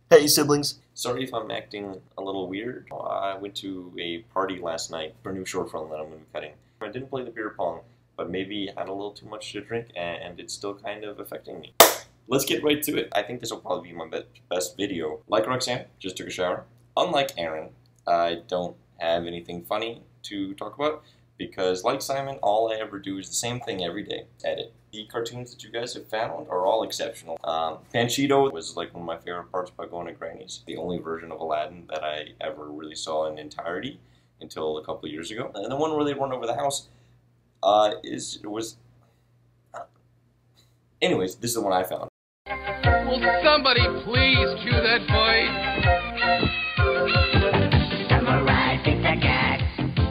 Hey, siblings. Sorry if I'm acting a little weird. I went to a party last night for a new short film that I'm going to be cutting. I didn't play the beer pong, but maybe had a little too much to drink, and it's still kind of affecting me. Let's get right to it. I think this will probably be my best video. Like Roxanne, just took a shower. Unlike Aaron, I don't have anything funny to talk about, because like Simon, all I ever do is the same thing every day, edit. The cartoons that you guys have found are all exceptional. Panchito was like one of my favorite parts by going to Granny's. The only version of Aladdin that I ever really saw in entirety until a couple of years ago. And the one where they run over the house anyways, this is the one I found. Will somebody please cue that voice? Samurai pizza cat.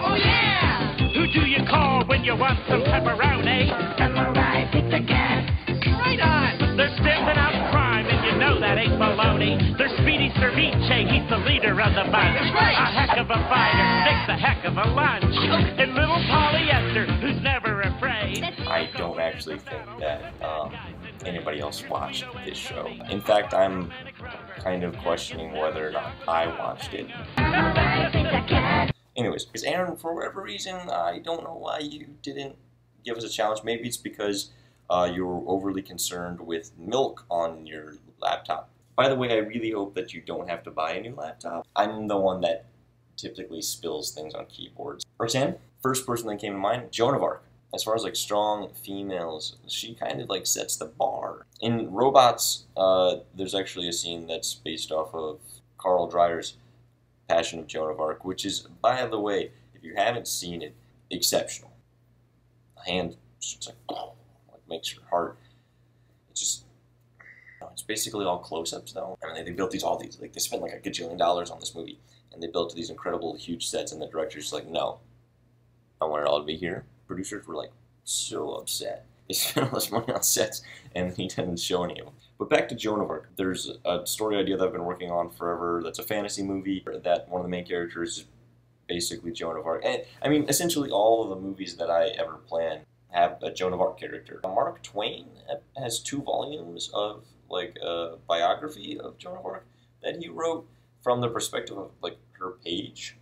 Oh yeah! Who do you call when you want some pepperoni? Samurai pizza cat. Right on! They're stamping out crime, and you know that ain't baloney. They're Speedy Ceviche, he's the leader of the bunch. That's right. A heck of a fighter, makes a heck of a lunch. And little polyester, who's never afraid. I don't actually think that anybody else watched this show. In fact, I'm kind of questioning whether or not I watched it. Anyways, because Aaron, for whatever reason, I don't know why you didn't give us a challenge. Maybe it's because you were overly concerned with milk on your laptop. By the way, I really hope that you don't have to buy a new laptop. I'm the one that typically spills things on keyboards. Roxanne, first person that came to mind, Joan of Arc. As far as like strong females, she kind of like sets the bar. In Robots, there's actually a scene that's based off of Carl Dreyer's Passion of Joan of Arc, which is, by the way, if you haven't seen it, exceptional. A hand just like makes your heart. It's just, it's basically all close-ups though. I mean, they built all these, like they spent like $1 gajillion on this movie, and they built these incredible huge sets, and the director's like, no, I want it all to be here. Producers were like so upset. They spent all this money on sets and he didn't show any of them. But back to Joan of Arc. There's a story idea that I've been working on forever that's a fantasy movie that one of the main characters is basically Joan of Arc. And I mean, essentially all of the movies that I ever plan have a Joan of Arc character. Mark Twain has 2 volumes of like a biography of Joan of Arc that he wrote from the perspective of like her page.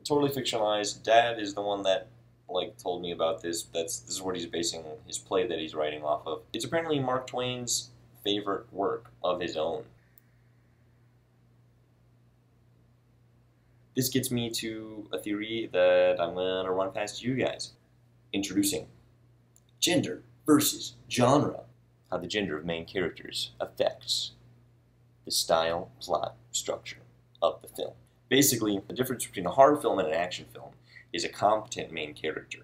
Totally fictionalized. Dad is the one that like told me about this. This is what he's basing his play that he's writing off of. It's apparently Mark Twain's favorite work of his own. This gets me to a theory that I'm gonna run past you guys. Introducing gender versus genre. How the gender of main characters affects the style, plot, structure of the film. Basically, the difference between a horror film and an action film is a competent main character.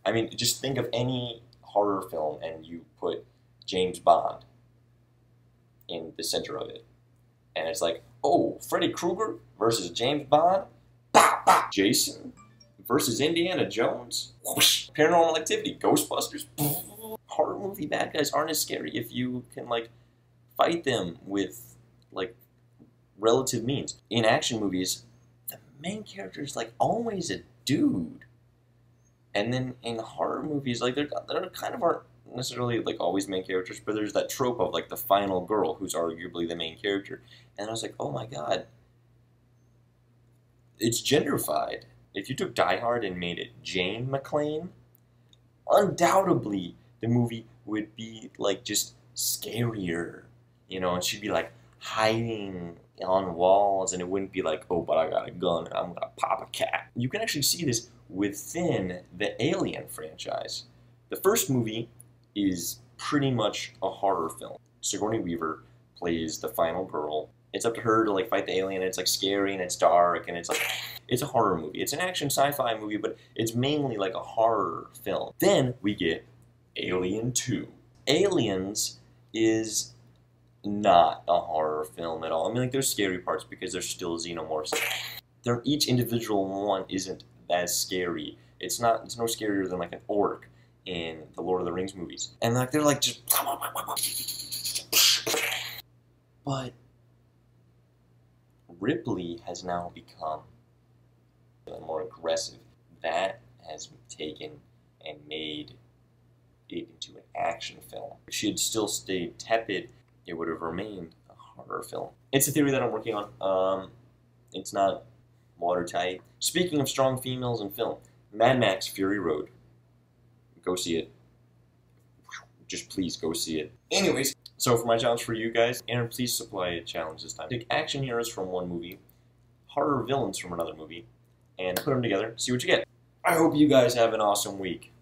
I mean, just think of any horror film and you put James Bond in the center of it. And it's like, oh, Freddy Krueger versus James Bond? Bah, bah. Jason versus Indiana Jones? Whoosh. Paranormal Activity, Ghostbusters? Horror movie bad guys aren't as scary if you can, like, fight them with, like, relative means. In action movies, the main character is like always a dude, and then in horror movies, like they're kind of aren't necessarily like always main characters, but there's that trope of like the final girl who's arguably the main character, and I was like, oh my god, it's genderified. If you took Die Hard and made it Jane McClane, undoubtedly the movie would be like just scarier, you know, and she'd be like hiding on walls, and it wouldn't be like, oh, but I got a gun and I'm gonna pop a cat. You can actually see this within the Alien franchise. The first movie is pretty much a horror film. Sigourney Weaver plays the final girl. It's up to her to like fight the alien, and it's like scary and it's dark and it's like, it's a horror movie. It's an action sci-fi movie, but it's mainly like a horror film. Then we get Alien 2. Aliens is not a horror film at all. I mean, like, there's scary parts because there's still xenomorphs. Each individual one isn't as scary. It's no scarier than like an orc in the Lord of the Rings movies. And like they're like just, but Ripley has now become more aggressive. That has taken and made it into an action film. If she had still stayed tepid, it would have remained a horror film. It's a theory that I'm working on. It's not watertight. Speaking of strong females in film, Mad Max Fury Road. Go see it. Just please go see it. Anyways, so for my challenge for you guys, Aaron, please supply a challenge this time. Take action heroes from one movie, horror villains from another movie, and put them together, see what you get. I hope you guys have an awesome week.